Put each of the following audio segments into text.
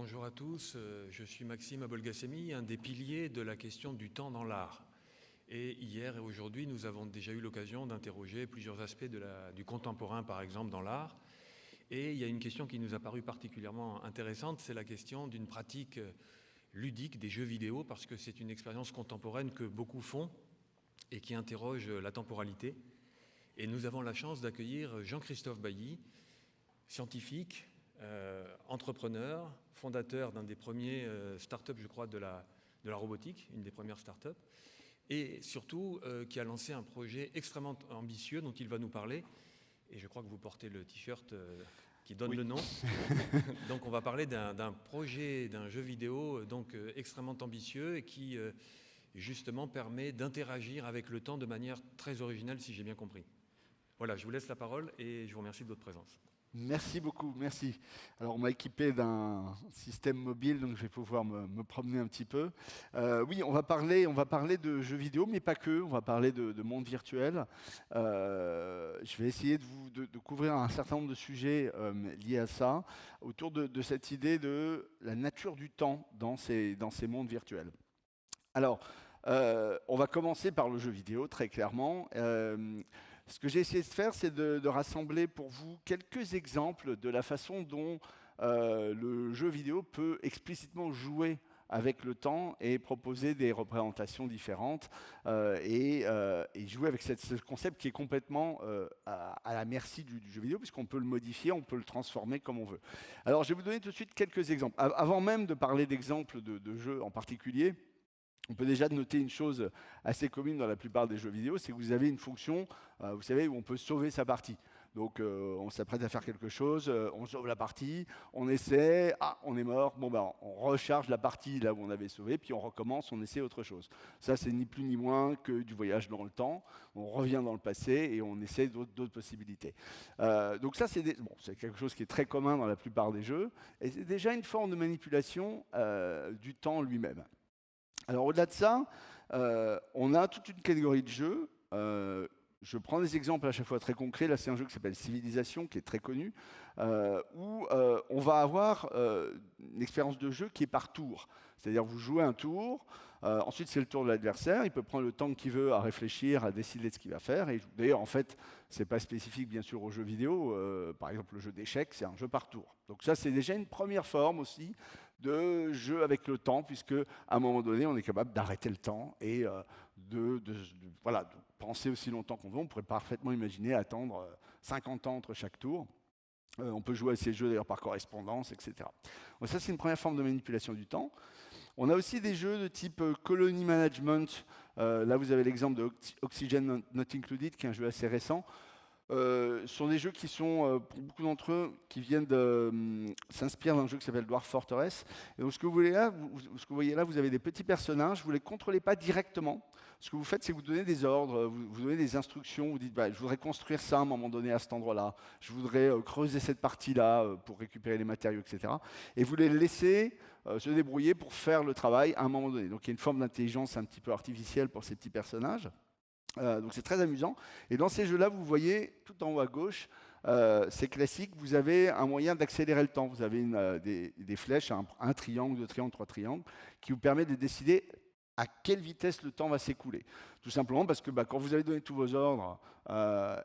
Bonjour à tous, je suis Maxime Abolgassemi, un des piliers de la question du temps dans l'art. Et hier et aujourd'hui, nous avons déjà eu l'occasion d'interroger plusieurs aspects du contemporain, par exemple, dans l'art. Et il y a une question qui nous a paru particulièrement intéressante, c'est la question d'une pratique ludique des jeux vidéo, parce que c'est une expérience contemporaine que beaucoup font et qui interroge la temporalité. Et nous avons la chance d'accueillir Jean-Christophe Bailly, scientifique, entrepreneur, fondateur d'un des premiers startups, je crois, de la robotique, une des premières startups, et surtout qui a lancé un projet extrêmement ambitieux dont il va nous parler. Et je crois que vous portez le t-shirt qui donne le nom. Donc on va parler d'un projet, d'un jeu vidéo donc extrêmement ambitieux et qui justement permet d'interagir avec le temps de manière très originale, si j'ai bien compris. Voilà, je vous laisse la parole et je vous remercie de votre présence. Merci beaucoup, merci. Alors, on m'a équipé d'un système mobile, donc je vais pouvoir me promener un petit peu. Oui, on va parler de jeux vidéo, mais pas que. On va parler de monde virtuel. Je vais essayer de couvrir un certain nombre de sujets liés à ça, autour de cette idée de la nature du temps dans ces mondes virtuels. Alors, on va commencer par le jeu vidéo, très clairement. Ce que j'ai essayé de faire, c'est de rassembler pour vous quelques exemples de la façon dont le jeu vidéo peut explicitement jouer avec le temps et proposer des représentations différentes et jouer avec ce concept qui est complètement à la merci du jeu vidéo, puisqu'on peut le modifier, on peut le transformer comme on veut. Alors, je vais vous donner tout de suite quelques exemples. Avant même de parler d'exemples de jeux en particulier, on peut déjà noter une chose assez commune dans la plupart des jeux vidéo, c'est que vous avez une fonction, vous savez, où on peut sauver sa partie. Donc on s'apprête à faire quelque chose, on sauve la partie, on essaie, on est mort, bon ben on recharge la partie là où on avait sauvé, puis on recommence, on essaie autre chose. Ça c'est ni plus ni moins que du voyage dans le temps, on revient dans le passé et on essaie d'autres possibilités. Donc ça c'est quelque chose qui est très commun dans la plupart des jeux, et c'est déjà une forme de manipulation du temps lui-même. Alors au-delà de ça, on a toute une catégorie de jeux. Je prends des exemples à chaque fois très concrets. Là, c'est un jeu qui s'appelle Civilisation, qui est très connu, où on va avoir une expérience de jeu qui est par tour. C'est-à-dire vous jouez un tour, ensuite c'est le tour de l'adversaire, il peut prendre le temps qu'il veut à réfléchir, à décider de ce qu'il va faire. Et d'ailleurs, en fait, c'est pas spécifique bien sûr aux jeux vidéo. Par exemple, le jeu d'échecs, c'est un jeu par tour. Donc ça, c'est déjà une première forme aussi de jeu avec le temps, puisque à un moment donné, on est capable d'arrêter le temps et de penser aussi longtemps qu'on veut. On pourrait parfaitement imaginer attendre 50 ans entre chaque tour. On peut jouer à ces jeux d'ailleurs par correspondance, etc. Donc ça, c'est une première forme de manipulation du temps. On a aussi des jeux de type Colony Management. Là, vous avez l'exemple de Oxygen Not Included, qui est un jeu assez récent. Ce sont des jeux qui sont, pour beaucoup d'entre eux, qui viennent s'inspirent d'un jeu qui s'appelle Dwarf Fortress. Et donc, ce que vous voyez là, vous avez des petits personnages, vous ne les contrôlez pas directement. Ce que vous faites, c'est que vous donnez des ordres, vous donnez des instructions, vous dites je voudrais construire ça à un moment donné à cet endroit-là, je voudrais creuser cette partie-là pour récupérer les matériaux, etc. Et vous les laissez se débrouiller pour faire le travail à un moment donné. Donc il y a une forme d'intelligence un petit peu artificielle pour ces petits personnages. Donc c'est très amusant. Et dans ces jeux-là, vous voyez tout en haut à gauche, c'est classique, vous avez un moyen d'accélérer le temps. Vous avez des flèches, un triangle, deux triangles, trois triangles, qui vous permet de décider à quelle vitesse le temps va s'écouler. Tout simplement parce que quand vous avez donné tous vos ordres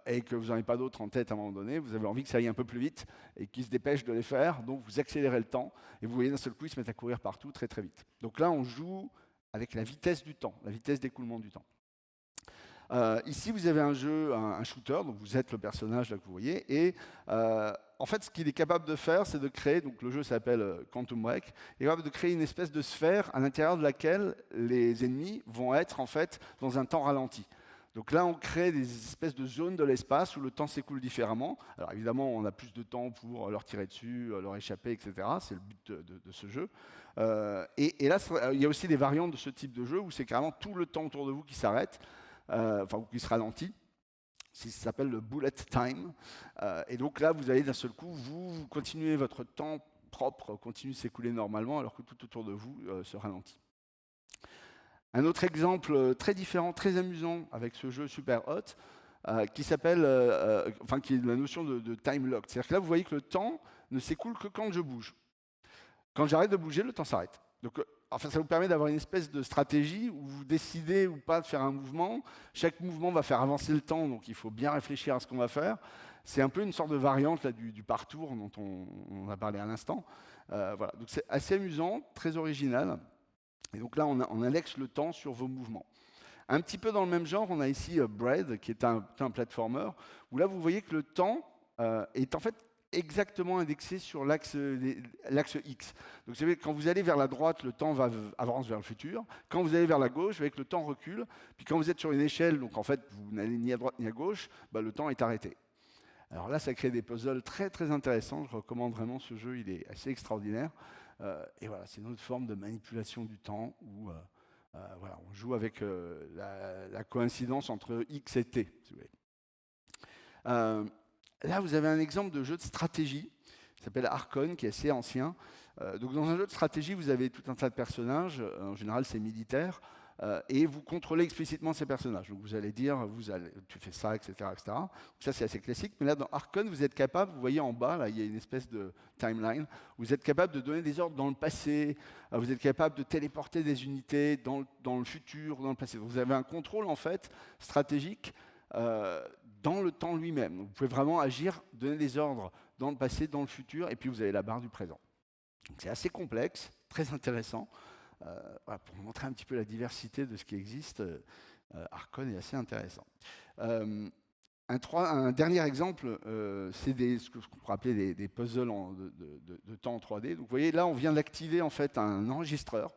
et que vous n'en avez pas d'autres en tête à un moment donné, vous avez envie que ça aille un peu plus vite et qu'ils se dépêchent de les faire, donc vous accélérez le temps et vous voyez d'un seul coup, ils se mettent à courir partout très très vite. Donc là, on joue avec la vitesse du temps, la vitesse d'écoulement du temps. Ici, vous avez un jeu, un shooter, donc vous êtes le personnage là que vous voyez, et en fait, ce qu'il est capable de faire, c'est de créer, donc le jeu s'appelle Quantum Break, il est capable de créer une espèce de sphère à l'intérieur de laquelle les ennemis vont être en fait dans un temps ralenti. Donc là, on crée des espèces de zones de l'espace où le temps s'écoule différemment. Alors évidemment, on a plus de temps pour leur tirer dessus, leur échapper, etc. C'est le but de ce jeu. Et là, il y a aussi des variantes de ce type de jeu où c'est carrément tout le temps autour de vous qui s'arrête. Ou qui se ralentit. Ça s'appelle le bullet time. Et donc là, vous allez d'un seul coup, vous continuez votre temps propre, continue de s'écouler normalement, alors que tout autour de vous se ralentit. Un autre exemple très différent, très amusant avec ce jeu super hot, qui s'appelle, qui est la notion de time lock. C'est-à-dire que là, vous voyez que le temps ne s'écoule que quand je bouge. Quand j'arrête de bouger, le temps s'arrête. Donc, enfin, ça vous permet d'avoir une espèce de stratégie où vous décidez ou pas de faire un mouvement. Chaque mouvement va faire avancer le temps, donc il faut bien réfléchir à ce qu'on va faire. C'est un peu une sorte de variante là, du parcours dont on a parlé à l'instant. Voilà. Donc c'est assez amusant, très original. Et donc là, on indexe le temps sur vos mouvements. Un petit peu dans le même genre, on a ici Bread, qui est un platformer, où là, vous voyez que le temps est en fait exactement indexé sur l'axe X. Donc, vous savez, quand vous allez vers la droite, le temps avance vers le futur. Quand vous allez vers la gauche, vous voyez que le temps recule. Puis quand vous êtes sur une échelle, donc en fait, vous n'allez ni à droite ni à gauche, bah, le temps est arrêté. Alors là, ça crée des puzzles très très intéressants. Je recommande vraiment ce jeu, il est assez extraordinaire. Et voilà, c'est une autre forme de manipulation du temps où voilà, on joue avec la coïncidence entre X et T, si vous voulez. Là, vous avez un exemple de jeu de stratégie qui s'appelle Archon, qui est assez ancien. Donc, dans un jeu de stratégie, vous avez tout un tas de personnages. En général, c'est militaire. Et vous contrôlez explicitement ces personnages. Donc, vous allez dire, tu fais ça, etc. etc. Donc, ça, c'est assez classique. Mais là, dans Archon, vous êtes capable, vous voyez en bas, là, il y a une espèce de timeline. Vous êtes capable de donner des ordres dans le passé. Vous êtes capable de téléporter des unités dans le futur, dans le passé. Donc, vous avez un contrôle, en fait, stratégique dans le temps lui-même. Donc, vous pouvez vraiment agir, donner des ordres dans le passé, dans le futur, et puis vous avez la barre du présent. Donc, c'est assez complexe, très intéressant. Voilà, pour montrer un petit peu la diversité de ce qui existe, Archon est assez intéressant. Un dernier exemple, c'est ce qu'on pourrait appeler des puzzles de temps en 3D. Donc, vous voyez, là, on vient d'activer en fait un enregistreur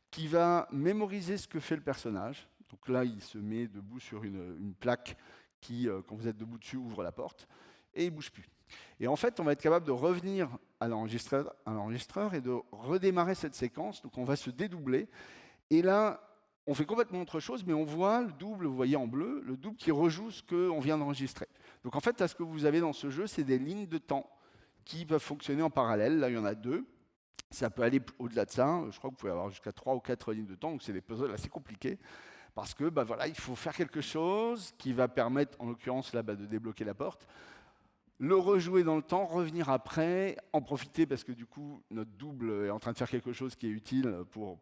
qui va mémoriser ce que fait le personnage. Donc là, il se met debout sur une plaque qui, quand vous êtes debout dessus, ouvre la porte, et il ne bouge plus. Et en fait, on va être capable de revenir à l'enregistreur et de redémarrer cette séquence. Donc on va se dédoubler. Et là, on fait complètement autre chose, mais on voit le double, vous voyez en bleu, le double qui rejoue ce qu'on vient d'enregistrer. Donc en fait, là, ce que vous avez dans ce jeu, c'est des lignes de temps qui peuvent fonctionner en parallèle. Là, il y en a 2. Ça peut aller au-delà de ça. Je crois que vous pouvez avoir jusqu'à 3 ou 4 lignes de temps. Donc c'est des puzzles assez compliqués. Parce que voilà, il faut faire quelque chose qui va permettre, en l'occurrence, là, de débloquer la porte. Le rejouer dans le temps, revenir après, en profiter parce que du coup, notre double est en train de faire quelque chose qui est utile pour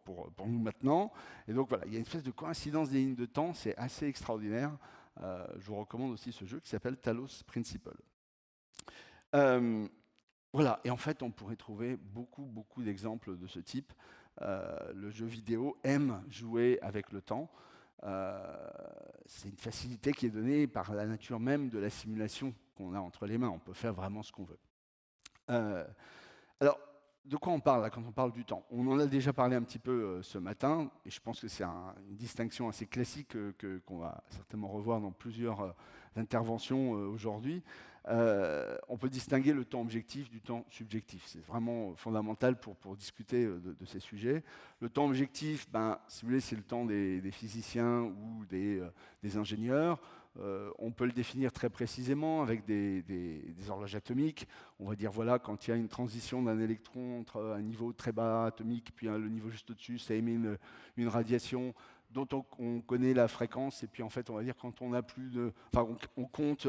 nous maintenant. Et donc voilà, il y a une espèce de coïncidence des lignes de temps, c'est assez extraordinaire. Je vous recommande aussi ce jeu qui s'appelle Talos Principle. Voilà, et en fait, on pourrait trouver beaucoup d'exemples de ce type. Le jeu vidéo aime jouer avec le temps. C'est une facilité qui est donnée par la nature même de la simulation qu'on a entre les mains. On peut faire vraiment ce qu'on veut. Alors, de quoi on parle là, quand on parle du temps? On en a déjà parlé un petit peu ce matin, et je pense que c'est une distinction assez classique qu'on va certainement revoir dans plusieurs interventions aujourd'hui. On peut distinguer le temps objectif du temps subjectif. C'est vraiment fondamental pour discuter de ces sujets. Le temps objectif, si vous voulez, c'est le temps des physiciens ou des ingénieurs. On peut le définir très précisément avec des horloges atomiques. On va dire, voilà, quand il y a une transition d'un électron entre un niveau très bas atomique puis le niveau juste au-dessus, ça émet une radiation dont on connaît la fréquence. Et puis, en fait, on va dire, quand on a plus de... Enfin, on compte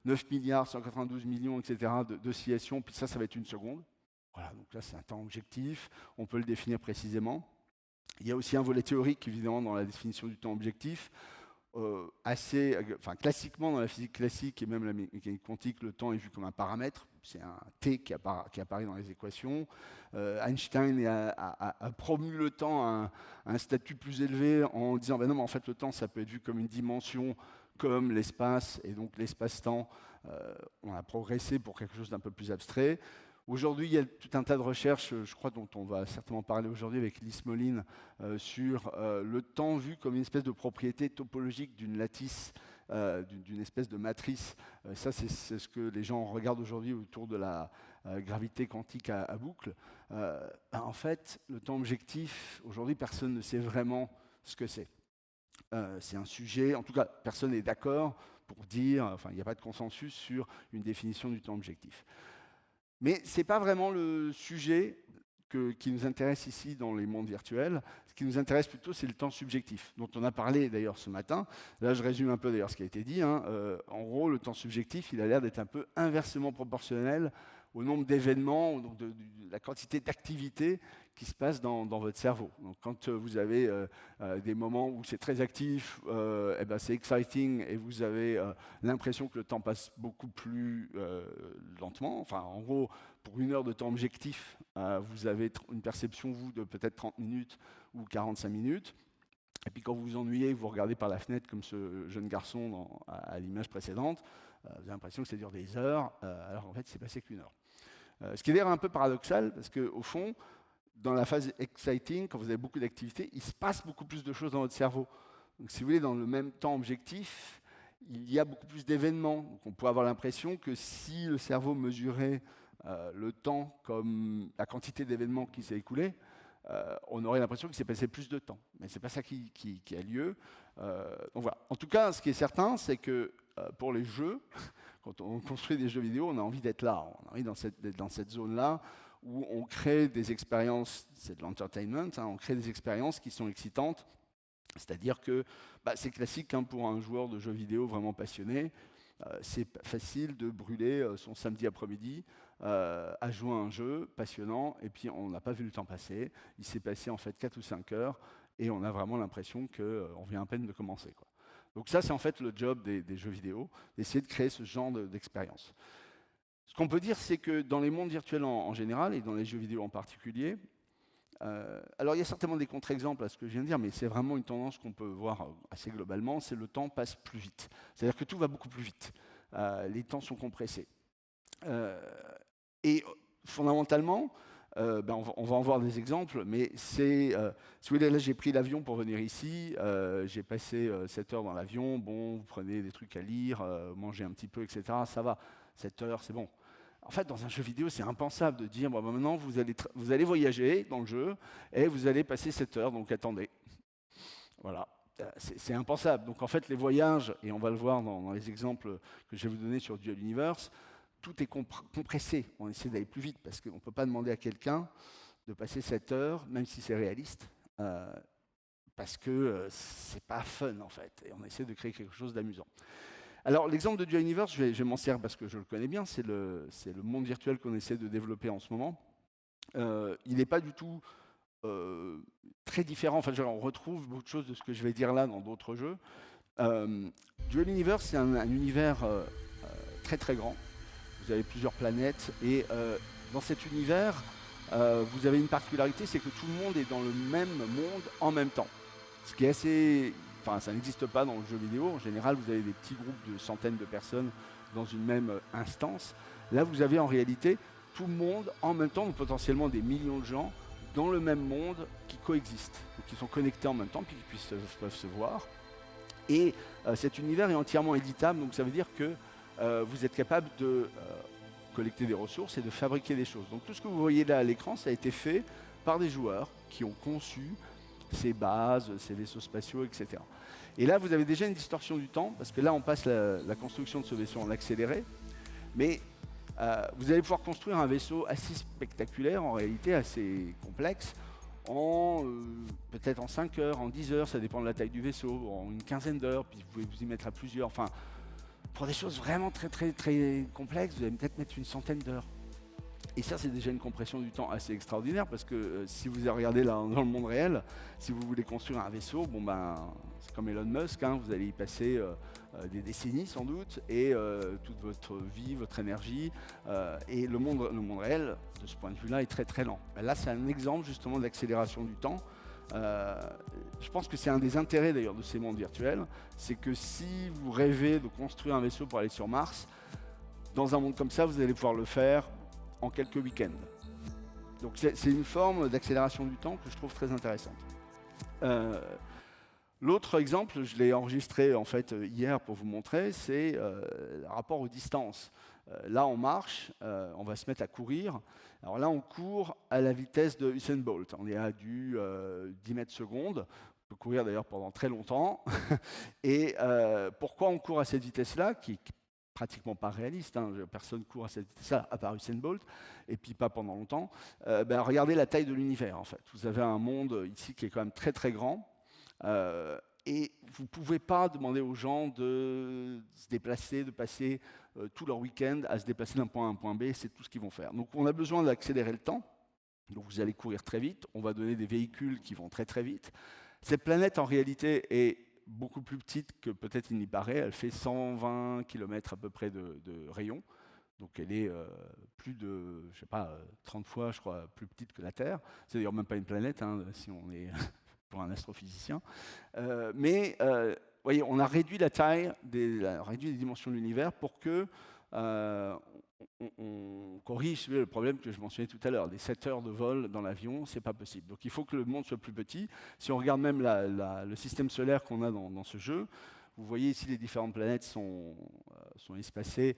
9 milliards, 192 millions, etc. d'oscillations, puis ça va être une seconde. Voilà, donc là, c'est un temps objectif. On peut le définir précisément. Il y a aussi un volet théorique, évidemment, dans la définition du temps objectif. Classiquement, dans la physique classique et même la mécanique quantique, le temps est vu comme un paramètre. C'est un t qui apparaît dans les équations. Einstein a promu le temps à un statut plus élevé en disant non, mais en fait, le temps, ça peut être vu comme une dimension, comme l'espace, et donc l'espace-temps. On a progressé pour quelque chose d'un peu plus abstrait. Aujourd'hui, il y a tout un tas de recherches, je crois, dont on va certainement parler aujourd'hui avec Lise Moline, sur le temps vu comme une espèce de propriété topologique d'une lattice, d'une espèce de matrice. Ça, c'est ce que les gens regardent aujourd'hui autour de la gravité quantique à boucle. En fait, le temps objectif, aujourd'hui, personne ne sait vraiment ce que c'est. C'est un sujet, en tout cas, personne n'est d'accord pour dire, enfin, il n'y a pas de consensus sur une définition du temps objectif. Mais ce n'est pas vraiment le sujet qui nous intéresse ici dans les mondes virtuels. Ce qui nous intéresse plutôt, c'est le temps subjectif, dont on a parlé d'ailleurs ce matin. Là, je résume un peu d'ailleurs ce qui a été dit. En gros, le temps subjectif, il a l'air d'être un peu inversement proportionnel au nombre d'événements, donc de la quantité d'activités qui se passent dans votre cerveau. Donc, quand vous avez des moments où c'est très actif, c'est exciting et vous avez l'impression que le temps passe beaucoup plus lentement. Enfin, en gros, pour 1 heure de temps objectif, vous avez une perception, vous, de peut-être 30 minutes ou 45 minutes. Et puis quand vous vous ennuyez, vous regardez par la fenêtre comme ce jeune garçon à l'image précédente, vous avez l'impression que ça dure des heures, alors en fait, c'est passé qu'1 heure. Ce qui est d'ailleurs un peu paradoxal, parce qu'au fond, dans la phase exciting, quand vous avez beaucoup d'activités, il se passe beaucoup plus de choses dans votre cerveau. Donc si vous voulez, dans le même temps objectif, il y a beaucoup plus d'événements. Donc on peut avoir l'impression que si le cerveau mesurait le temps comme la quantité d'événements qui s'est écoulé, on aurait l'impression qu'il s'est passé plus de temps. Mais ce n'est pas ça qui a lieu. Donc voilà. En tout cas, ce qui est certain, c'est que pour les jeux, quand on construit des jeux vidéo, on a envie d'être là. On a envie d'être dans cette zone-là où on crée des expériences, c'est de l'entertainment, on crée des expériences qui sont excitantes. C'est-à-dire que c'est classique pour un joueur de jeux vidéo vraiment passionné. C'est facile de brûler son samedi après-midi à jouer à un jeu passionnant, et puis on n'a pas vu le temps passer. Il s'est passé en fait 4 ou 5 heures, et on a vraiment l'impression qu'on vient à peine de commencer, quoi. Donc ça, c'est en fait le job des jeux vidéo, d'essayer de créer ce genre d'expérience. Ce qu'on peut dire, c'est que dans les mondes virtuels en général, et dans les jeux vidéo en particulier, alors il y a certainement des contre-exemples à ce que je viens de dire, mais c'est vraiment une tendance qu'on peut voir assez globalement, c'est le temps passe plus vite. C'est-à-dire que tout va beaucoup plus vite. Les temps sont compressés. Et fondamentalement, on va en voir des exemples, mais si vous voulez, là j'ai pris l'avion pour venir ici, j'ai passé 7 heures dans l'avion, bon, vous prenez des trucs à lire, mangez un petit peu, etc., ça va, 7 heures, c'est bon. En fait, dans un jeu vidéo, c'est impensable de dire, maintenant, vous allez voyager dans le jeu, et vous allez passer 7 heures, donc attendez. Voilà, c'est impensable. Donc en fait, les voyages, et on va le voir dans les exemples que je vais vous donner sur Dual Universe, tout est compressé. On essaie d'aller plus vite, parce qu'on ne peut pas demander à quelqu'un de passer 7 heures, même si c'est réaliste, parce que c'est pas fun, en fait, et on essaie de créer quelque chose d'amusant. Alors, l'exemple de Dual Universe, je vais m'en servir parce que je le connais bien, c'est le monde virtuel qu'on essaie de développer en ce moment. Il n'est pas du tout très différent, enfin, on retrouve beaucoup de choses de ce que je vais dire là dans d'autres jeux. Dual Universe, c'est un univers très très grand. Vous avez plusieurs planètes, et dans cet univers, vous avez une particularité, c'est que tout le monde est dans le même monde en même temps. Ce qui est assez... Enfin, ça n'existe pas dans le jeu vidéo. En général, vous avez des petits groupes de centaines de personnes dans une même instance. Là, vous avez en réalité tout le monde en même temps, donc potentiellement des millions de gens, dans le même monde qui coexistent, donc qui sont connectés en même temps, puis qui peuvent se voir. Et cet univers est entièrement éditable, donc ça veut dire que vous êtes capable de collecter des ressources et de fabriquer des choses. Donc tout ce que vous voyez là à l'écran, ça a été fait par des joueurs qui ont conçu ces bases, ces vaisseaux spatiaux, etc. Et là, vous avez déjà une distorsion du temps, parce que là, on passe la construction de ce vaisseau en accéléré, mais vous allez pouvoir construire un vaisseau assez spectaculaire, en réalité assez complexe, peut-être en 5 heures, en 10 heures, ça dépend de la taille du vaisseau, en une quinzaine d'heures, puis vous pouvez vous y mettre à plusieurs. Enfin, pour des choses vraiment très, très, très complexes, vous allez peut-être mettre une centaine d'heures. Et ça, c'est déjà une compression du temps assez extraordinaire, parce que si vous regardez là, dans le monde réel, si vous voulez construire un vaisseau, c'est comme Elon Musk, vous allez y passer des décennies sans doute, et toute votre vie, votre énergie, et le monde réel, de ce point de vue-là, est très très lent. Là, c'est un exemple justement d'accélération du temps. Je pense que c'est un des intérêts d'ailleurs de ces mondes virtuels, c'est que si vous rêvez de construire un vaisseau pour aller sur Mars, dans un monde comme ça, vous allez pouvoir le faire en quelques week-ends. Donc c'est une forme d'accélération du temps que je trouve très intéressante. L'autre exemple, je l'ai enregistré en fait hier pour vous montrer, c'est le rapport aux distances. Là, on marche, on va se mettre à courir. Alors là, on court à la vitesse de Usain Bolt. On est à du 10 mètres secondes. On peut courir d'ailleurs pendant très longtemps. Et pourquoi on court à cette vitesse-là, qui est pratiquement pas réaliste, personne court à cette vitesse-là, à part Usain Bolt, et puis pas pendant longtemps. Regardez la taille de l'univers, en fait. Vous avez un monde ici qui est quand même très très grand. Et vous ne pouvez pas demander aux gens de se déplacer, de passer tout leur week-end à se déplacer d'un point A à un point B, c'est tout ce qu'ils vont faire. Donc on a besoin d'accélérer le temps, donc vous allez courir très vite, on va donner des véhicules qui vont très très vite. Cette planète en réalité est beaucoup plus petite que peut-être il n'y paraît, elle fait 120 km à peu près de rayon, donc elle est plus de, je sais pas, 30 fois je crois plus petite que la Terre, c'est d'ailleurs même pas une planète hein, si on est pour un astrophysicien, voyez, on a réduit la taille, réduit les dimensions de l'univers pour que on corrige le problème que je mentionnais tout à l'heure. Les 7 heures de vol dans l'avion, c'est pas possible. Donc il faut que le monde soit plus petit. Si on regarde même le système solaire qu'on a dans ce jeu, vous voyez ici les différentes planètes sont espacées.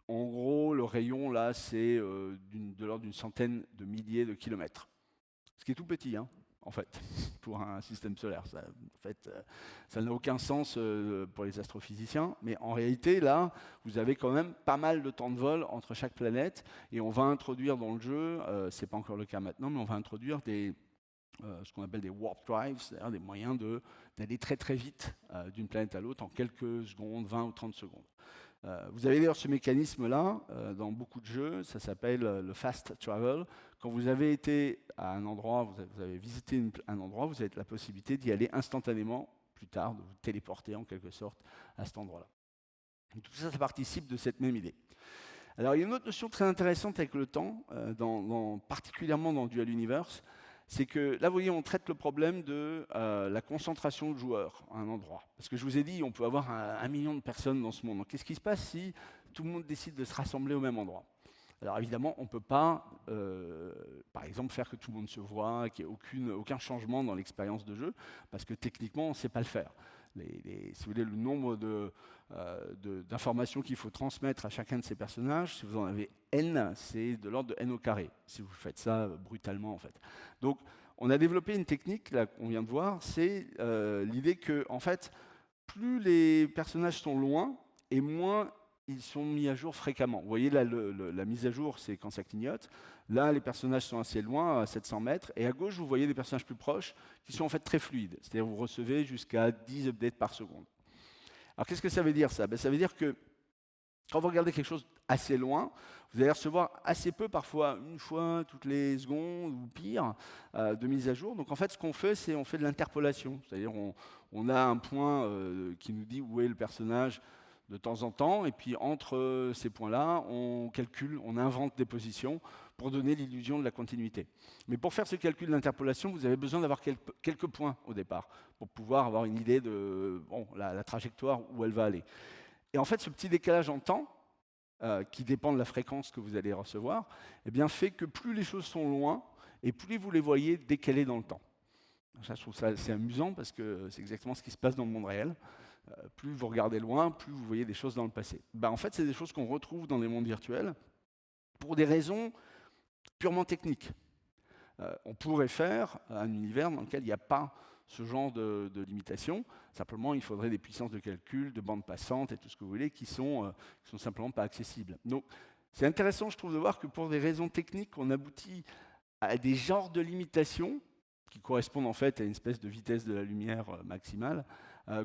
En gros, le rayon là, c'est de l'ordre d'une centaine de milliers de kilomètres. Ce qui est tout petit, hein, en fait, pour un système solaire. Ça, en fait, ça n'a aucun sens pour les astrophysiciens, mais en réalité, là, vous avez quand même pas mal de temps de vol entre chaque planète, et on va introduire dans le jeu, c'est pas encore le cas maintenant, mais on va introduire ce qu'on appelle des warp drives, c'est-à-dire des moyens d'aller très très vite d'une planète à l'autre en quelques secondes, 20 ou 30 secondes. Vous avez d'ailleurs ce mécanisme-là dans beaucoup de jeux, ça s'appelle le fast travel. Quand vous avez été à un endroit, vous avez visité un endroit, vous avez la possibilité d'y aller instantanément plus tard, de vous téléporter en quelque sorte à cet endroit-là. Tout ça, ça participe de cette même idée. Alors il y a une autre notion très intéressante avec le temps, particulièrement dans Dual Universe, c'est que là, vous voyez, on traite le problème de la concentration de joueurs à un endroit. Parce que je vous ai dit, on peut avoir 1 million de personnes dans ce monde. Donc, qu'est-ce qui se passe si tout le monde décide de se rassembler au même endroit? Alors, évidemment, on ne peut pas, par exemple, faire que tout le monde se voit, qu'il n'y ait aucun changement dans l'expérience de jeu, parce que techniquement, on ne sait pas le faire. Si vous voulez, le nombre d'informations qu'il faut transmettre à chacun de ces personnages, si vous en avez n, c'est de l'ordre de n au carré, si vous faites ça brutalement en fait. Donc on a développé une technique, là qu'on vient de voir, c'est l'idée que en fait, plus les personnages sont loin et moins ils sont mis à jour fréquemment. Vous voyez là, la mise à jour, c'est quand ça clignote. Là, les personnages sont assez loin, à 700 mètres. Et à gauche, vous voyez des personnages plus proches qui sont en fait très fluides. C'est-à-dire vous recevez jusqu'à 10 updates par seconde. Alors, qu'est-ce que ça veut dire ça? Ça veut dire que quand vous regardez quelque chose assez loin, vous allez recevoir assez peu, parfois une fois toutes les secondes ou pire, de mise à jour. Donc en fait, ce qu'on fait, c'est on fait de l'interpolation. C'est-à-dire on a un point qui nous dit où est le personnage de temps en temps, et puis entre ces points-là, on calcule, on invente des positions pour donner l'illusion de la continuité. Mais pour faire ce calcul d'interpolation, vous avez besoin d'avoir quelques points au départ, pour pouvoir avoir une idée de la trajectoire où elle va aller. Et en fait, ce petit décalage en temps, qui dépend de la fréquence que vous allez recevoir, eh bien, fait que plus les choses sont loin, et plus vous les voyez décalées dans le temps. Ça, je trouve ça assez amusant, parce que c'est exactement ce qui se passe dans le monde réel. Plus vous regardez loin, plus vous voyez des choses dans le passé. En fait, c'est des choses qu'on retrouve dans les mondes virtuels pour des raisons purement techniques. On pourrait faire un univers dans lequel il n'y a pas ce genre de limitation. Simplement, il faudrait des puissances de calcul, de bandes passantes et tout ce que vous voulez qui sont simplement pas accessibles. Donc, c'est intéressant, je trouve, de voir que pour des raisons techniques, on aboutit à des genres de limitations qui correspondent en fait à une espèce de vitesse de la lumière maximale,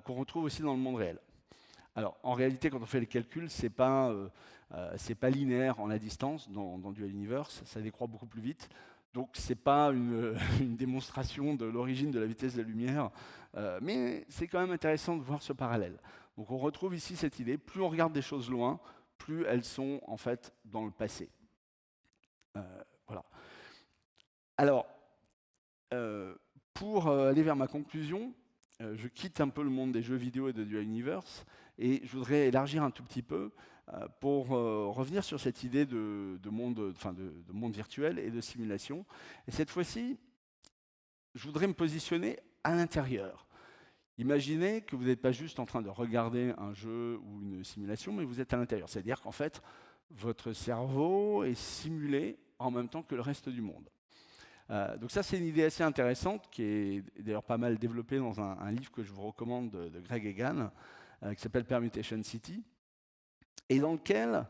qu'on retrouve aussi dans le monde réel. Alors, en réalité, quand on fait les calculs, c'est pas linéaire en la distance dans Dual Universe, ça décroît beaucoup plus vite. Donc, ce n'est pas une démonstration de l'origine de la vitesse de la lumière, mais c'est quand même intéressant de voir ce parallèle. Donc, on retrouve ici cette idée, plus on regarde des choses loin, plus elles sont en fait dans le passé. Voilà. Alors, pour aller vers ma conclusion, je quitte un peu le monde des jeux vidéo et de Dual Universe, et je voudrais élargir un tout petit peu pour revenir sur cette idée de monde virtuel et de simulation. Et cette fois-ci, je voudrais me positionner à l'intérieur. Imaginez que vous n'êtes pas juste en train de regarder un jeu ou une simulation, mais vous êtes à l'intérieur. C'est-à-dire qu'en fait, votre cerveau est simulé en même temps que le reste du monde. Donc ça, c'est une idée assez intéressante, qui est d'ailleurs pas mal développée dans un livre que je vous recommande de Greg Egan, qui s'appelle Permutation City, et dans lequel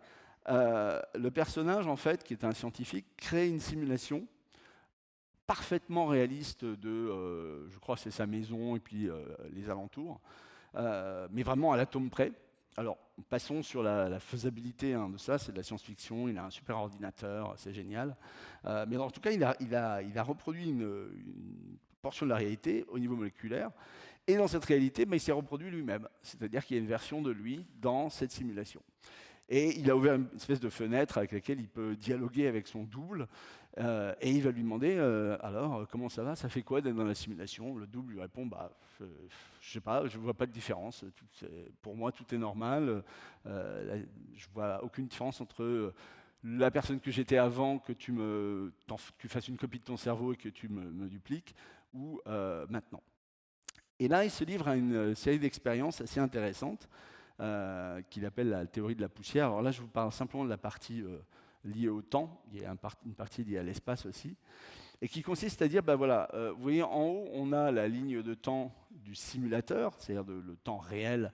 le personnage, en fait, qui est un scientifique, crée une simulation parfaitement réaliste de, je crois que c'est sa maison et puis les alentours, mais vraiment à l'atome près. Alors, passons sur la faisabilité de ça, c'est de la science-fiction, il a un super ordinateur, c'est génial. Mais en tout cas, il a reproduit une portion de la réalité au niveau moléculaire, et dans cette réalité, il s'est reproduit lui-même, c'est-à-dire qu'il y a une version de lui dans cette simulation. Et il a ouvert une espèce de fenêtre avec laquelle il peut dialoguer avec son double, et il va lui demander alors comment ça va, ça fait quoi d'être dans la simulation? Le double lui répond je sais pas, je vois pas de différence. Pour moi tout est normal. Je vois aucune différence entre la personne que j'étais avant, que tu fasses une copie de ton cerveau et que tu me dupliques, ou maintenant. Et là, il se livre à une série d'expériences assez intéressantes qu'il appelle la théorie de la poussière. Alors là, je vous parle simplement de la partie liée au temps. Il y a une partie liée à l'espace aussi, et qui consiste à dire, vous voyez en haut, on a la ligne de temps du simulateur, c'est-à-dire le temps réel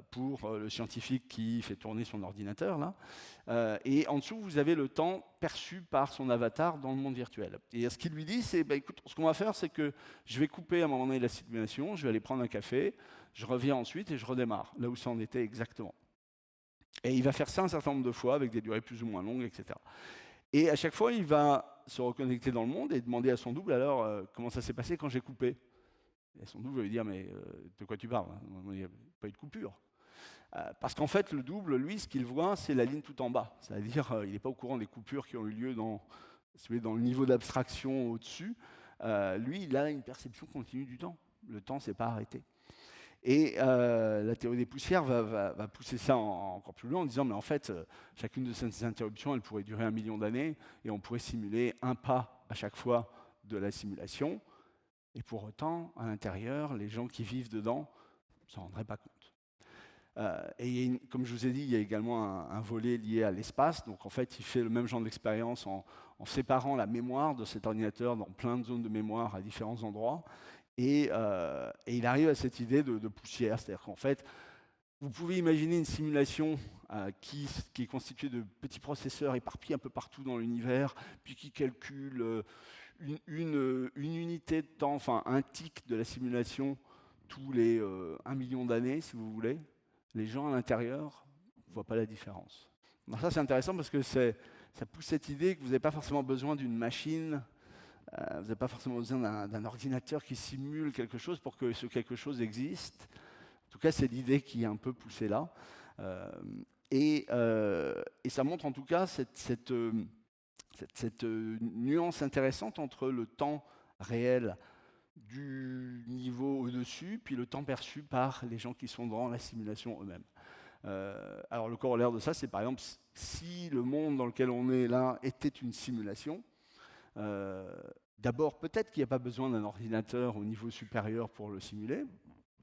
pour le scientifique qui fait tourner son ordinateur, là. Et en dessous, vous avez le temps perçu par son avatar dans le monde virtuel. Et ce qu'il lui dit, c'est, écoute, ce qu'on va faire, c'est que je vais couper à un moment donné la simulation, je vais aller prendre un café, je reviens ensuite et je redémarre, là où ça en était exactement. Et il va faire ça un certain nombre de fois, avec des durées plus ou moins longues, etc. Et à chaque fois, il va se reconnecter dans le monde et demander à son double, alors, comment ça s'est passé quand j'ai coupé? Et son double va lui dire, mais de quoi tu parles? Il n'y a pas eu de coupure. Parce qu'en fait, le double, lui, ce qu'il voit, c'est la ligne tout en bas. C'est-à-dire, il n'est pas au courant des coupures qui ont eu lieu dans le niveau d'abstraction au-dessus. Lui, il a une perception continue du temps. Le temps ne s'est pas arrêté. Et la théorie des poussières va pousser ça encore plus loin en disant, mais en fait, chacune de ces interruptions, elle pourrait durer 1 million d'années, et on pourrait simuler un pas à chaque fois de la simulation. Et pour autant, à l'intérieur, les gens qui vivent dedans ne s'en rendraient pas compte. Et comme je vous ai dit, il y a également un volet lié à l'espace. Donc en fait, il fait le même genre d'expérience en séparant la mémoire de cet ordinateur dans plein de zones de mémoire à différents endroits. Et il arrive à cette idée de poussière. C'est-à-dire qu'en fait, vous pouvez imaginer une simulation qui est constituée de petits processeurs éparpillés un peu partout dans l'univers, puis qui calcule une unité de temps, enfin un tic de la simulation tous les 1 million d'années, si vous voulez. Les gens à l'intérieur ne voient pas la différence. Alors ça, c'est intéressant parce que ça pousse cette idée que vous n'avez pas forcément besoin d'une machine, vous n'avez pas forcément besoin d'un ordinateur qui simule quelque chose pour que ce quelque chose existe. En tout cas, c'est l'idée qui est un peu poussée là. Et ça montre en tout cas cette nuance intéressante entre le temps réel du niveau au-dessus, puis le temps perçu par les gens qui sont dans la simulation eux-mêmes. Alors le corollaire de ça, c'est par exemple, si le monde dans lequel on est là était une simulation, d'abord peut-être qu'il n'y a pas besoin d'un ordinateur au niveau supérieur pour le simuler,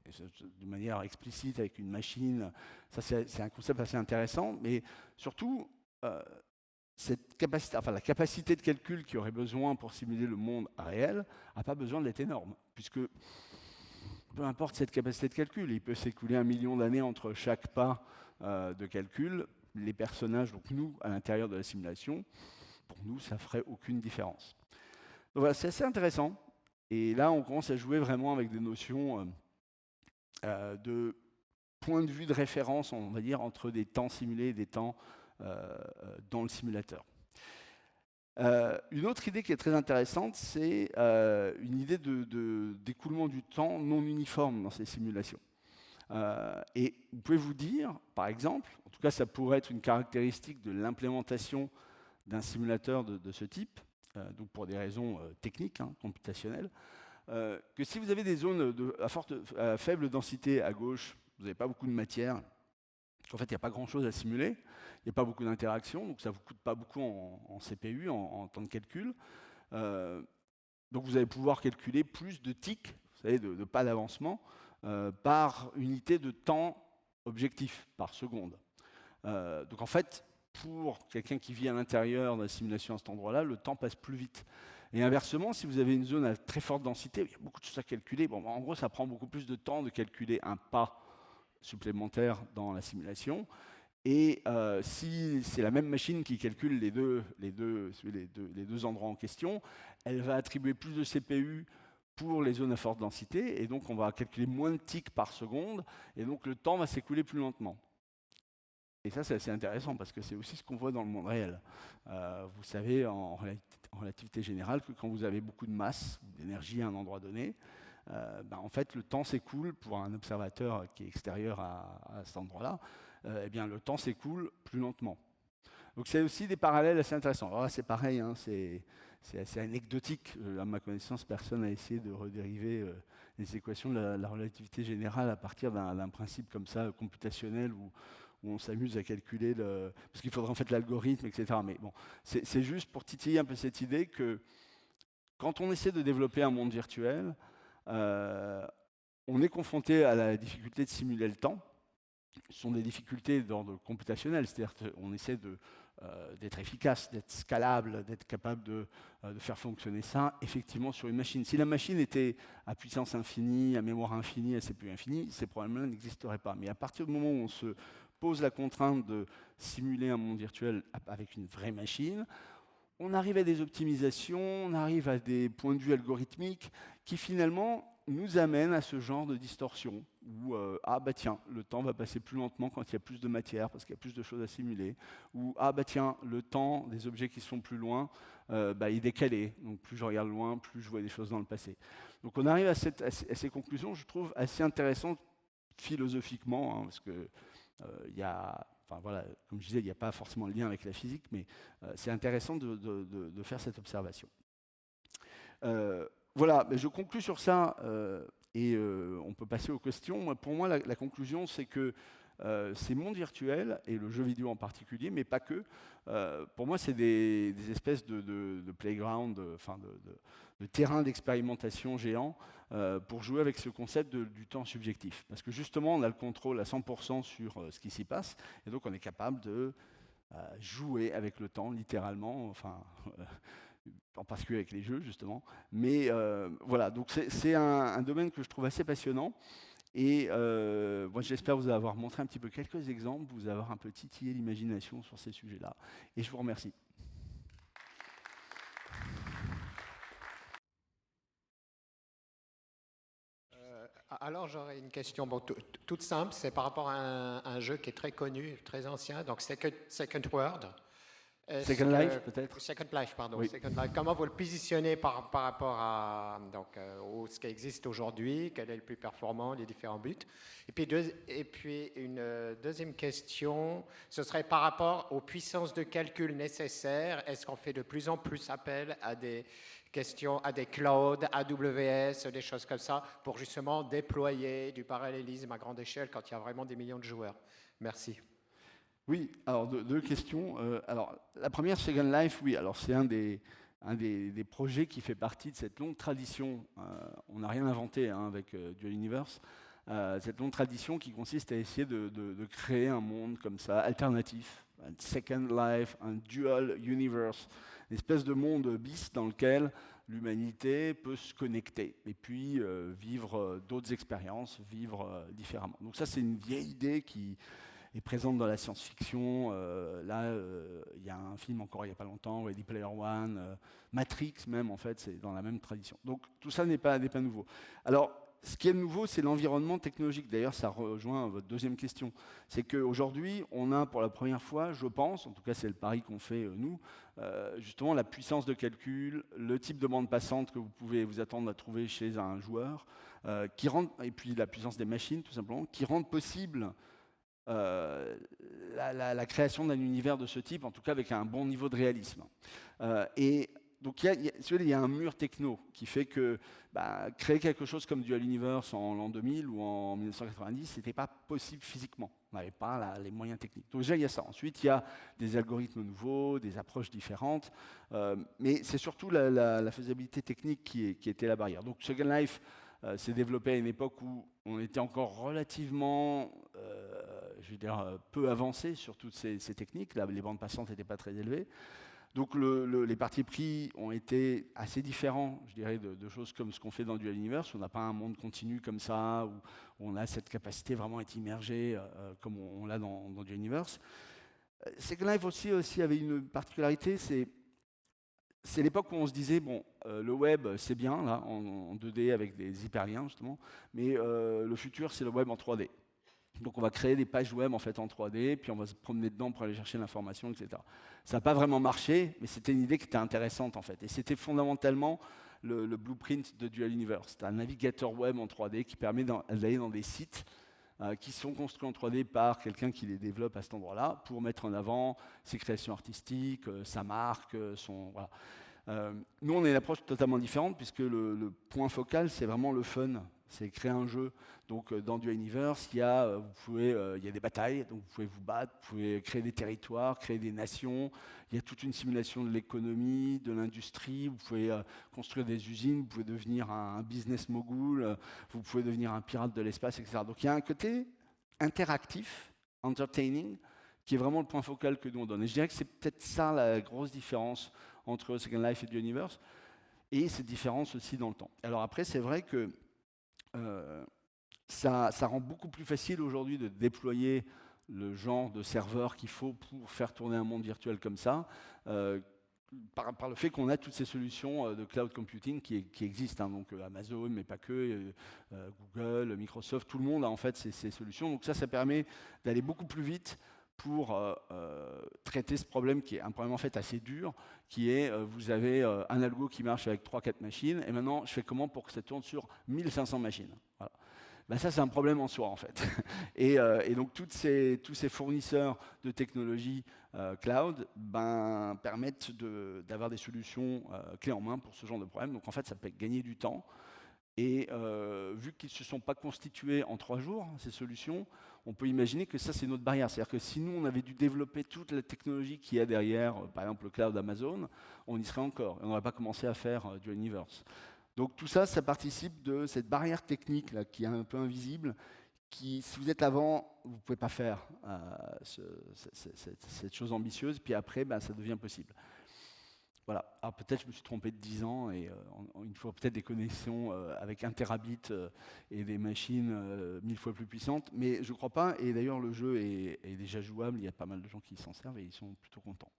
de manière explicite avec une machine. Ça c'est un concept assez intéressant, mais surtout cette capacité, enfin la capacité de calcul qu'il aurait besoin pour simuler le monde réel n'a pas besoin d'être énorme, puisque peu importe cette capacité de calcul, il peut s'écouler 1 million d'années entre chaque pas de calcul. Les personnages, donc nous, à l'intérieur de la simulation, pour nous, ça ne ferait aucune différence. Donc voilà, c'est assez intéressant. Et là, on commence à jouer vraiment avec des notions de point de vue de référence, on va dire, entre des temps simulés et des temps dans le simulateur. Une autre idée qui est très intéressante, c'est une idée d'écoulement du temps non uniforme dans ces simulations. Et vous pouvez vous dire, par exemple, en tout cas ça pourrait être une caractéristique de l'implémentation d'un simulateur de ce type, donc pour des raisons techniques, computationnelles, que si vous avez des zones à faible densité à gauche, vous n'avez pas beaucoup de matière, en fait il n'y a pas grand-chose à simuler, il n'y a pas beaucoup d'interactions, donc ça ne vous coûte pas beaucoup en CPU, en temps de calcul. Donc vous allez pouvoir calculer plus de tics, vous savez, de pas d'avancement, par unité de temps objectif, par seconde. Donc en fait, pour quelqu'un qui vit à l'intérieur de la simulation à cet endroit-là, le temps passe plus vite. Et inversement, si vous avez une zone à très forte densité, il y a beaucoup de choses à calculer. Bon, en gros, ça prend beaucoup plus de temps de calculer un pas supplémentaire dans la simulation. Et si c'est la même machine qui calcule les deux endroits en question, elle va attribuer plus de CPU pour les zones à forte densité, et donc on va calculer moins de tics par seconde, et donc le temps va s'écouler plus lentement. Et ça, c'est assez intéressant parce que c'est aussi ce qu'on voit dans le monde réel. Vous savez, en relativité générale, que quand vous avez beaucoup de masse, d'énergie à un endroit donné, en fait, le temps s'écoule pour un observateur qui est extérieur à cet endroit-là. Eh bien, le temps s'écoule plus lentement. Donc, c'est aussi des parallèles assez intéressants. Alors là, c'est pareil, hein, c'est assez anecdotique. À ma connaissance, personne n'a essayé de redériver les équations de la relativité générale à partir d'un principe comme ça, computationnel, où on s'amuse à calculer parce qu'il faudrait en fait l'algorithme, etc. Mais bon, c'est juste pour titiller un peu cette idée que quand on essaie de développer un monde virtuel, on est confronté à la difficulté de simuler le temps. Ce sont des difficultés d'ordre computationnel, c'est-à-dire qu'on essaie d'être efficace, d'être scalable, d'être capable de faire fonctionner ça effectivement sur une machine. Si la machine était à puissance infinie, à mémoire infinie, à CPU infinie, ces problèmes-là n'existeraient pas. Mais à partir du moment où on se pose la contrainte de simuler un monde virtuel avec une vraie machine, on arrive à des optimisations, on arrive à des points de vue algorithmiques qui finalement nous amènent à ce genre de distorsion où ah bah tiens, le temps va passer plus lentement quand il y a plus de matière parce qu'il y a plus de choses à simuler, ou ah bah tiens, le temps des objets qui sont plus loin, il est décalé, donc plus je regarde loin, plus je vois des choses dans le passé. Donc on arrive à ces conclusions, je trouve, assez intéressantes philosophiquement, hein, parce que il y a, enfin voilà, comme je disais, il n'y a pas forcément de lien avec la physique, mais c'est intéressant de faire cette observation. Voilà, mais je conclus sur ça et on peut passer aux questions. Pour moi, la conclusion, c'est que ces mondes virtuels, et le jeu vidéo en particulier, mais pas que, pour moi, c'est des espèces de playground, de terrain d'expérimentation géant pour jouer avec ce concept du temps subjectif. Parce que justement, on a le contrôle à 100% sur ce qui s'y passe, et donc on est capable de jouer avec le temps, littéralement, enfin, en particulier avec les jeux, justement. Mais voilà, donc c'est un domaine que je trouve assez passionnant. Et moi, j'espère vous avoir montré un petit peu quelques exemples, vous avoir un peu titillé l'imagination sur ces sujets-là. Et je vous remercie. Alors j'aurais une question toute simple, c'est par rapport à un jeu qui est très connu, très ancien, donc Second World. Second Life, peut-être. Second Life, pardon. Oui. Second Life. Comment vous le positionnez par rapport à ce qui existe aujourd'hui? Quel est le plus performant, les différents buts? Et puis une deuxième question, ce serait par rapport aux puissances de calcul nécessaires. Est-ce qu'on fait de plus en plus appel à des questions, à des clouds, AWS, des choses comme ça, pour justement déployer du parallélisme à grande échelle quand il y a vraiment des millions de joueurs? Merci. Oui, alors deux questions. Alors, la première, Second Life, oui, alors c'est un des projets qui fait partie de cette longue tradition. On n'a rien inventé hein, avec Dual Universe. Cette longue tradition qui consiste à essayer de créer un monde comme ça, alternatif, un Second Life, un Dual Universe, une espèce de monde bis dans lequel l'humanité peut se connecter et puis vivre d'autres expériences, vivre différemment. Donc ça, c'est une vieille idée qui est présente dans la science-fiction. Là, il y a un film encore il n'y a pas longtemps, Ready Player One, Matrix même, en fait, c'est dans la même tradition. Donc tout ça n'est pas nouveau. Alors, ce qui est nouveau, c'est l'environnement technologique. D'ailleurs, ça rejoint votre deuxième question. C'est qu'aujourd'hui, on a pour la première fois, je pense, en tout cas c'est le pari qu'on fait nous, justement la puissance de calcul, le type de bande passante que vous pouvez vous attendre à trouver chez un joueur, et puis la puissance des machines, tout simplement, qui rendent possible la création d'un univers de ce type, en tout cas avec un bon niveau de réalisme. Et donc il y a un mur techno qui fait que créer quelque chose comme Dual Universe en l'an 2000 ou en 1990, ce n'était pas possible physiquement. On n'avait pas les moyens techniques. Donc déjà, il y a ça. Ensuite, il y a des algorithmes nouveaux, des approches différentes, mais c'est surtout la faisabilité technique qui était la barrière. Donc Second Life s'est développé à une époque où on était encore relativement, peu avancé sur toutes ces techniques. Là, les bandes passantes n'étaient pas très élevées. Donc les partis pris ont été assez différents, je dirais, de choses comme ce qu'on fait dans Dual Universe. On n'a pas un monde continu comme ça, où on a cette capacité vraiment à être immergé comme on l'a dans Dual Universe. Second Life aussi avait une particularité, c'est l'époque où on se disait, bon, le web, c'est bien, là, en 2D avec des hyperliens, justement, mais le futur, c'est le web en 3D. Donc on va créer des pages web en fait en 3D, puis on va se promener dedans pour aller chercher l'information, etc. Ça n'a pas vraiment marché, mais c'était une idée qui était intéressante en fait. Et c'était fondamentalement le blueprint de Dual Universe. C'est un navigateur web en 3D qui permet d'aller dans des sites qui sont construits en 3D par quelqu'un qui les développe à cet endroit-là pour mettre en avant ses créations artistiques, sa marque, son... Voilà. Nous, on a une approche totalement différente puisque le point focal, c'est vraiment le fun. C'est créer un jeu. Donc, dans Dual Universe, il y a des batailles, donc vous pouvez vous battre, vous pouvez créer des territoires, créer des nations. Il y a toute une simulation de l'économie, de l'industrie. Vous pouvez construire des usines, vous pouvez devenir un business mogul, vous pouvez devenir un pirate de l'espace, etc. Donc, il y a un côté interactif, entertaining, qui est vraiment le point focal que nous on donne. Et je dirais que c'est peut-être ça la grosse différence entre Second Life et Dual Universe, et cette différence aussi dans le temps. Alors après, c'est vrai que ça rend beaucoup plus facile aujourd'hui de déployer le genre de serveur qu'il faut pour faire tourner un monde virtuel comme ça, par le fait qu'on a toutes ces solutions de cloud computing qui existent, hein, donc Amazon, mais pas que, Google, Microsoft, tout le monde a en fait ces solutions. Donc ça permet d'aller beaucoup plus vite pour traiter ce problème qui est un problème en fait assez dur, qui est vous avez un algo qui marche avec 3-4 machines, et maintenant je fais comment pour que ça tourne sur 1500 machines. Voilà. Ben ça c'est un problème en soi en fait. Et donc tous ces fournisseurs de technologies cloud permettent d'avoir des solutions clés en main pour ce genre de problème. Donc en fait ça peut gagner du temps. Et vu qu'ils ne se sont pas constitués en 3 jours, ces solutions, on peut imaginer que ça, c'est notre barrière. C'est-à-dire que si nous, on avait dû développer toute la technologie qu'il y a derrière, par exemple le cloud Amazon, on y serait encore. Et on n'aurait pas commencé à faire du Universe. Donc tout ça, ça participe de cette barrière technique là, qui est un peu invisible, qui, si vous êtes avant, vous ne pouvez pas faire cette chose ambitieuse, puis après, ça devient possible. Voilà. Alors peut-être je me suis trompé de 10 ans et il faut peut-être des connexions avec 1 terabit et des machines 1000 fois plus puissantes, mais je ne crois pas. Et d'ailleurs le jeu est déjà jouable, il y a pas mal de gens qui s'en servent et ils sont plutôt contents.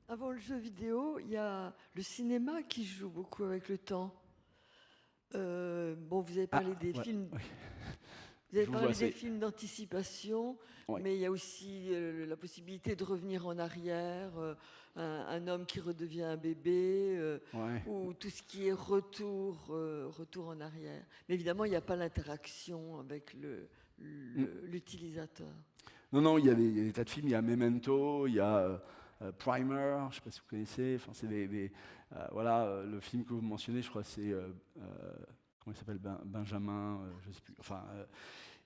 Avant le jeu vidéo, il y a le cinéma qui joue beaucoup avec le temps. Bon, vous avez parlé des films. Oui. Vous avez parlé des films d'anticipation, ouais. Mais il y a aussi la possibilité de revenir en arrière, un homme qui redevient un bébé, ouais. Ou tout ce qui est retour en arrière. Mais évidemment, il n'y a pas l'interaction avec l'utilisateur. Non, il y a des tas de films. Il y a Memento, il y a Primer, je ne sais pas si vous connaissez. Enfin, c'est voilà, le film que vous mentionnez, je crois, c'est comment il s'appelle, Benjamin, je ne sais plus. Enfin,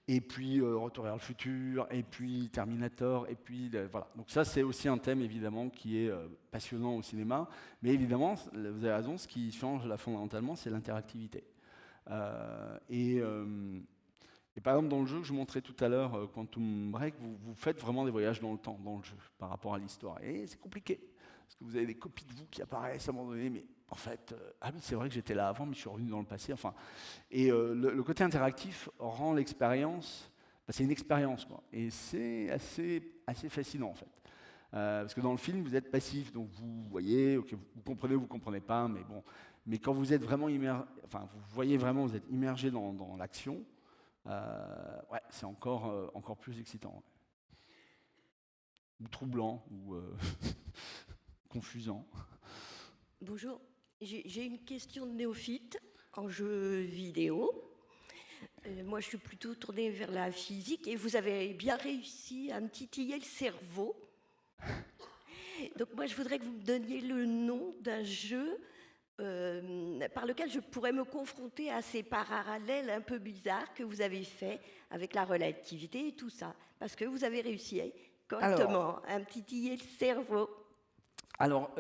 et puis Retour vers le futur, et puis Terminator, et puis voilà. Donc ça, c'est aussi un thème évidemment qui est passionnant au cinéma. Mais évidemment, vous avez raison, ce qui change là fondamentalement, c'est l'interactivité. Et par exemple, dans le jeu que je montrais tout à l'heure, Quantum Break, vous faites vraiment des voyages dans le temps, dans le jeu, par rapport à l'histoire. Et c'est compliqué, parce que vous avez des copies de vous qui apparaissent à un moment donné, mais en fait, ah oui, c'est vrai que j'étais là avant, mais je suis revenu dans le passé. Enfin, et le côté interactif rend l'expérience, c'est une expérience, quoi. Et c'est assez fascinant, en fait. Parce que dans le film, vous êtes passif, donc vous voyez, okay, vous comprenez ou vous ne comprenez pas, mais bon. Mais quand vous êtes vraiment vous voyez vraiment, vous êtes immergé dans l'action, ouais, c'est encore plus excitant. Ouais. Ou troublant, ou confusant. Bonjour, j'ai une question de néophyte en jeu vidéo. Moi, je suis plutôt tournée vers la physique et vous avez bien réussi à me titiller le cerveau. Donc moi, je voudrais que vous me donniez le nom d'un jeu par lequel je pourrais me confronter à ces parallèles un peu bizarres que vous avez fait avec la relativité et tout ça, parce que vous avez réussi correctement à me titiller le cerveau. Alors,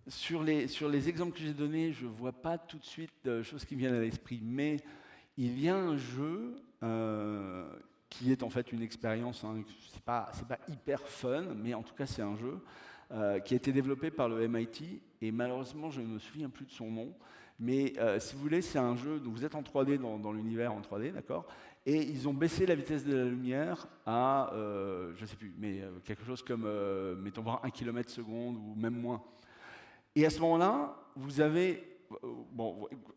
sur les exemples que j'ai donnés, je ne vois pas tout de suite de choses qui me viennent à l'esprit, mais il y a un jeu qui est en fait une expérience, hein, c'est pas hyper fun, mais en tout cas c'est un jeu qui a été développé par le MIT, et malheureusement je ne me souviens plus de son nom, mais si vous voulez, c'est un jeu, donc vous êtes en 3D dans l'univers en 3D, d'accord, et ils ont baissé la vitesse de la lumière à, je ne sais plus, mais quelque chose comme, mettons voir 1 km/s ou même moins. Et à ce moment-là, vous avez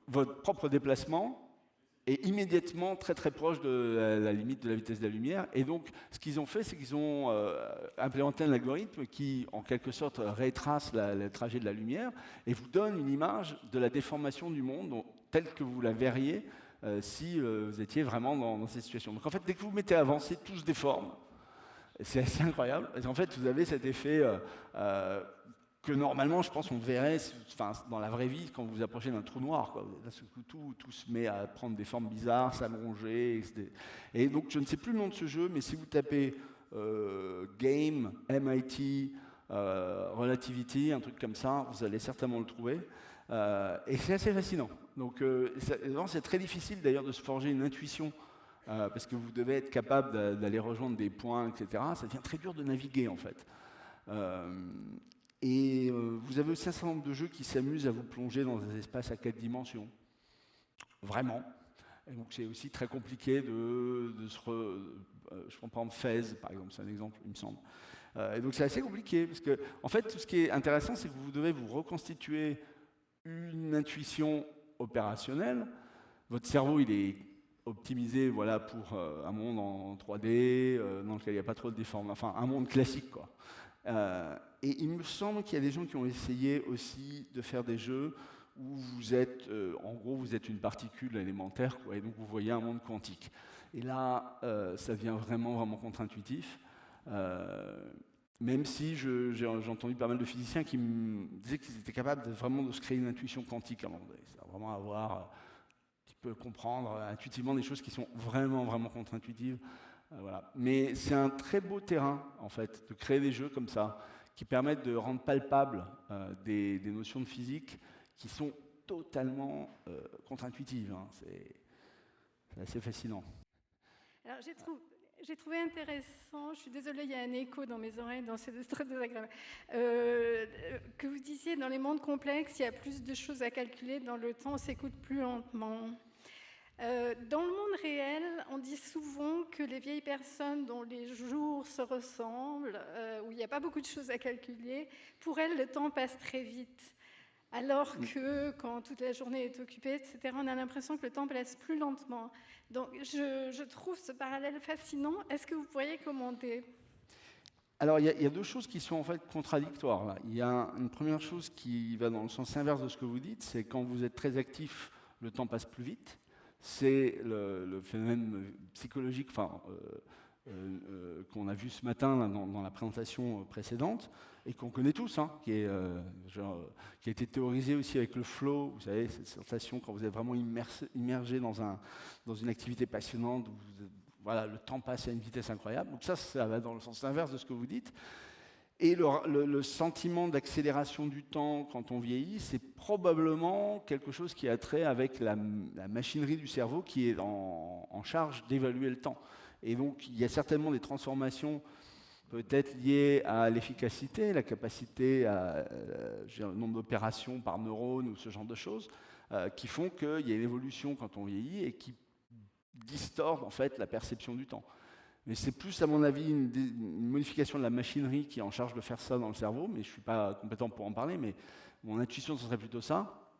votre propre déplacement est immédiatement très très proche de la limite de la vitesse de la lumière. Et donc, ce qu'ils ont fait, c'est qu'ils ont implémenté un algorithme qui, en quelque sorte, retrace le trajet de la lumière et vous donne une image de la déformation du monde telle que vous la verriez si vous étiez vraiment dans cette situation. Donc en fait, dès que vous mettez à avancer, tout se déforme. C'est assez incroyable. Et en fait, vous avez cet effet que normalement, je pense, on verrait dans la vraie vie quand vous vous approchez d'un trou noir, quoi. Là, tout se met à prendre des formes bizarres, s'allonger. Et donc, je ne sais plus le nom de ce jeu, mais si vous tapez Game, MIT, Relativity, un truc comme ça, vous allez certainement le trouver. Et c'est assez fascinant. Donc, c'est très difficile d'ailleurs de se forger une intuition. Parce que vous devez être capable d'aller rejoindre des points, etc. Ça devient très dur de naviguer, en fait. Et vous avez aussi un certain nombre de jeux qui s'amusent à vous plonger dans des espaces à 4 dimensions. Vraiment. Et donc c'est aussi très compliqué je prends par exemple Fez, par exemple, c'est un exemple, il me semble. Et donc c'est assez compliqué, parce que, en fait, tout ce qui est intéressant, c'est que vous devez vous reconstituer une intuition opérationnelle. Votre cerveau, il est optimisé, voilà, pour un monde en 3D, dans lequel il n'y a pas trop de déformation, enfin un monde classique, quoi. Et il me semble qu'il y a des gens qui ont essayé aussi de faire des jeux où vous êtes, en gros, vous êtes une particule élémentaire, quoi, et donc vous voyez un monde quantique. Et là, ça devient vraiment, vraiment contre-intuitif. Même si j'ai entendu pas mal de physiciens qui me disaient qu'ils étaient capables vraiment de se créer une intuition quantique à un moment donné. C'est vraiment avoir comprendre intuitivement des choses qui sont vraiment, vraiment contre-intuitives. Voilà. Mais c'est un très beau terrain, en fait, de créer des jeux comme ça, qui permettent de rendre palpables des notions de physique qui sont totalement contre-intuitives. Hein. C'est assez fascinant. Alors, j'ai trouvé intéressant, je suis désolée, il y a un écho dans mes oreilles, c'est très désagréable, que vous disiez, dans les mondes complexes, il y a plus de choses à calculer, dans le temps, on s'écoute plus lentement. Dans le monde réel, on dit souvent que les vieilles personnes dont les jours se ressemblent, où il n'y a pas beaucoup de choses à calculer, pour elles, le temps passe très vite. Alors que quand toute la journée est occupée, etc., on a l'impression que le temps passe plus lentement. Donc je trouve ce parallèle fascinant. Est-ce que vous pourriez commenter ? Alors il y a deux choses qui sont en fait contradictoires, là. Il y a une première chose qui va dans le sens inverse de ce que vous dites, c'est quand vous êtes très actif, le temps passe plus vite. C'est le phénomène psychologique qu'on a vu ce matin là, dans la présentation précédente et qu'on connaît tous, hein, qui a été théorisé aussi avec le flow, vous savez, cette sensation quand vous êtes vraiment immergé dans une activité passionnante, où voilà, le temps passe à une vitesse incroyable. Donc ça va dans le sens inverse de ce que vous dites. Et le sentiment d'accélération du temps quand on vieillit, c'est probablement quelque chose qui a trait avec la machinerie du cerveau qui est en charge d'évaluer le temps. Et donc, il y a certainement des transformations peut-être liées à l'efficacité, la capacité à le nombre d'opérations par neurone ou ce genre de choses, qui font qu'il y a une évolution quand on vieillit et qui distordent en fait la perception du temps. Mais c'est plus, à mon avis, une modification de la machinerie qui est en charge de faire ça dans le cerveau, mais je ne suis pas compétent pour en parler, mais mon intuition, ce serait plutôt ça.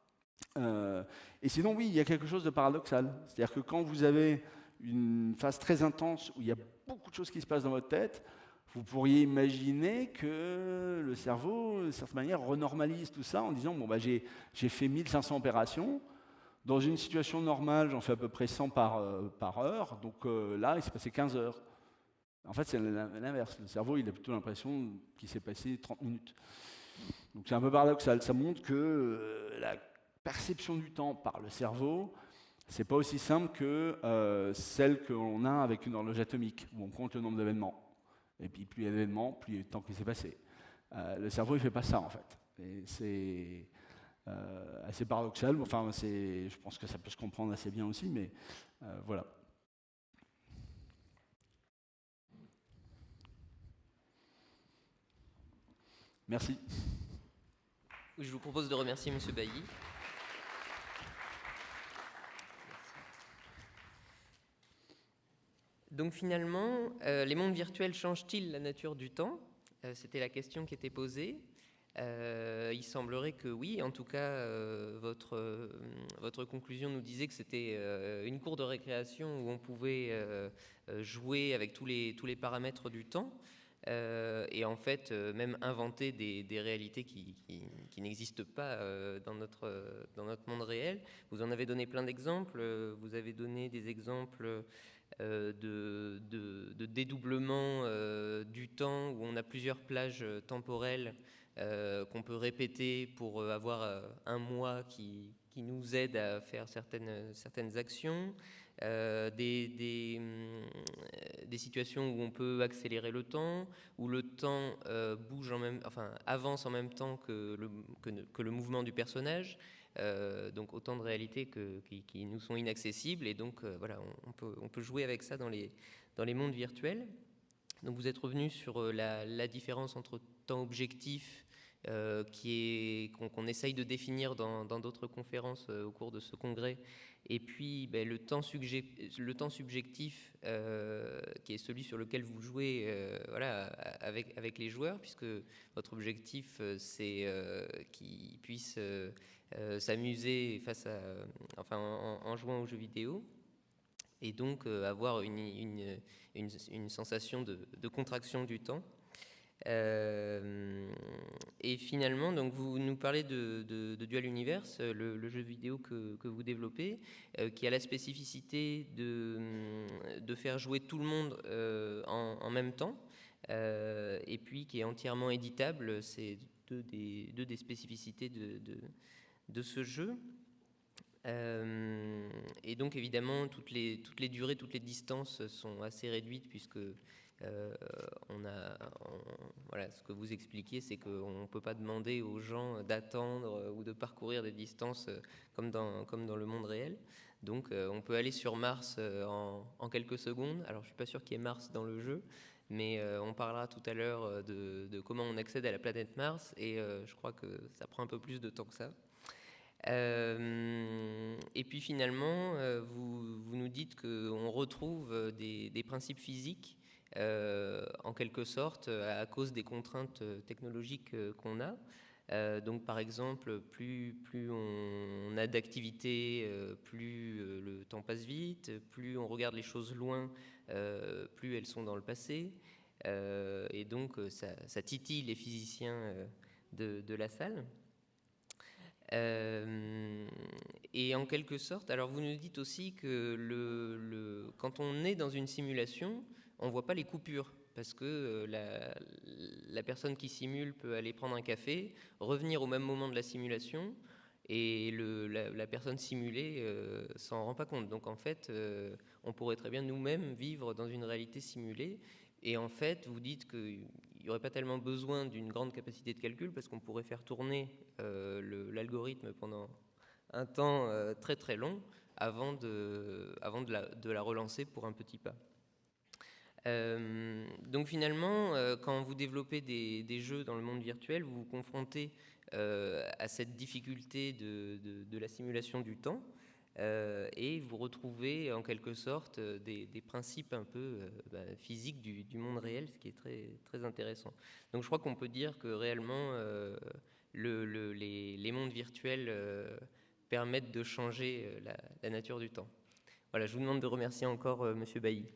Et sinon, oui, il y a quelque chose de paradoxal. C'est-à-dire que quand vous avez une phase très intense où il y a beaucoup de choses qui se passent dans votre tête, vous pourriez imaginer que le cerveau, d'une certaine manière, renormalise tout ça en disant, bon, bah, j'ai fait 1500 opérations. Dans une situation normale, j'en fais à peu près 100 par heure, donc là, il s'est passé 15 heures. En fait, c'est l'inverse. Le cerveau, il a plutôt l'impression qu'il s'est passé 30 minutes. Donc c'est un peu paradoxal. Ça montre que la perception du temps par le cerveau, c'est pas aussi simple que celle qu'on a avec une horloge atomique, où on compte le nombre d'événements. Et puis plus il y a d'événements, plus il y a de temps qui s'est passé. Le cerveau, il fait pas ça, en fait. Et c'est assez paradoxal. Enfin, je pense que ça peut se comprendre assez bien aussi, mais voilà. Merci. Je vous propose de remercier M. Bailly. Donc finalement, les mondes virtuels changent-ils la nature du temps ? C'était la question qui était posée. Il semblerait que oui, en tout cas, votre conclusion nous disait que c'était une cour de récréation où on pouvait jouer avec tous les paramètres du temps. Et en fait, même inventer des réalités qui n'existent pas dans notre monde réel. Vous en avez donné plein d'exemples. Vous avez donné des exemples de dédoublement du temps, où on a plusieurs plages temporelles qu'on peut répéter pour avoir un mois qui nous aide à faire certaines actions. Des situations où on peut accélérer le temps, où le temps avance en même temps que le mouvement du personnage. Donc autant de réalités qui nous sont inaccessibles, et donc voilà, on peut jouer avec ça dans les mondes virtuels. Donc vous êtes revenu sur la différence entre temps objectif qu'on essaye de définir dans d'autres conférences au cours de ce congrès, et puis le temps subjectif qui est celui sur lequel vous jouez avec les joueurs, puisque votre objectif c'est qu'ils puissent s'amuser en jouant aux jeux vidéo, et donc avoir une sensation de contraction du temps. Et finalement, donc vous nous parlez de Dual Universe, le jeu vidéo que vous développez, qui a la spécificité de faire jouer tout le monde en même temps, et puis qui est entièrement éditable. C'est deux des spécificités de ce jeu. Et donc évidemment toutes les durées, toutes les distances sont assez réduites, puisque voilà, ce que vous expliquiez, c'est qu'on ne peut pas demander aux gens d'attendre ou de parcourir des distances comme dans le monde réel. Donc on peut aller sur Mars en quelques secondes. Alors je ne suis pas sûr qu'il y ait Mars dans le jeu, mais on parlera tout à l'heure de comment on accède à la planète Mars, et je crois que ça prend un peu plus de temps que ça. Et puis finalement, vous nous dites qu'on retrouve des principes physiques en quelque sorte à cause des contraintes technologiques qu'on a. Donc par exemple, plus on a d'activité, plus le temps passe vite, plus on regarde les choses loin, plus elles sont dans le passé. Et donc ça titille les physiciens de la salle. Et en quelque sorte, alors vous nous dites aussi que quand on est dans une simulation, on ne voit pas les coupures, parce que la personne qui simule peut aller prendre un café, revenir au même moment de la simulation, et la personne simulée s'en rend pas compte. Donc en fait, on pourrait très bien nous-mêmes vivre dans une réalité simulée. Et en fait, vous dites qu'il n'y aurait pas tellement besoin d'une grande capacité de calcul, parce qu'on pourrait faire tourner l'algorithme pendant un temps très très long avant de la relancer pour un petit pas. Donc finalement, quand vous développez des jeux dans le monde virtuel, vous vous confrontez à cette difficulté de la simulation du temps, et vous retrouvez en quelque sorte des principes un peu physiques du monde réel, ce qui est très, très intéressant. Donc je crois qu'on peut dire que réellement les mondes virtuels permettent de changer la nature du temps. Voilà, je vous demande de remercier encore Monsieur Bailly.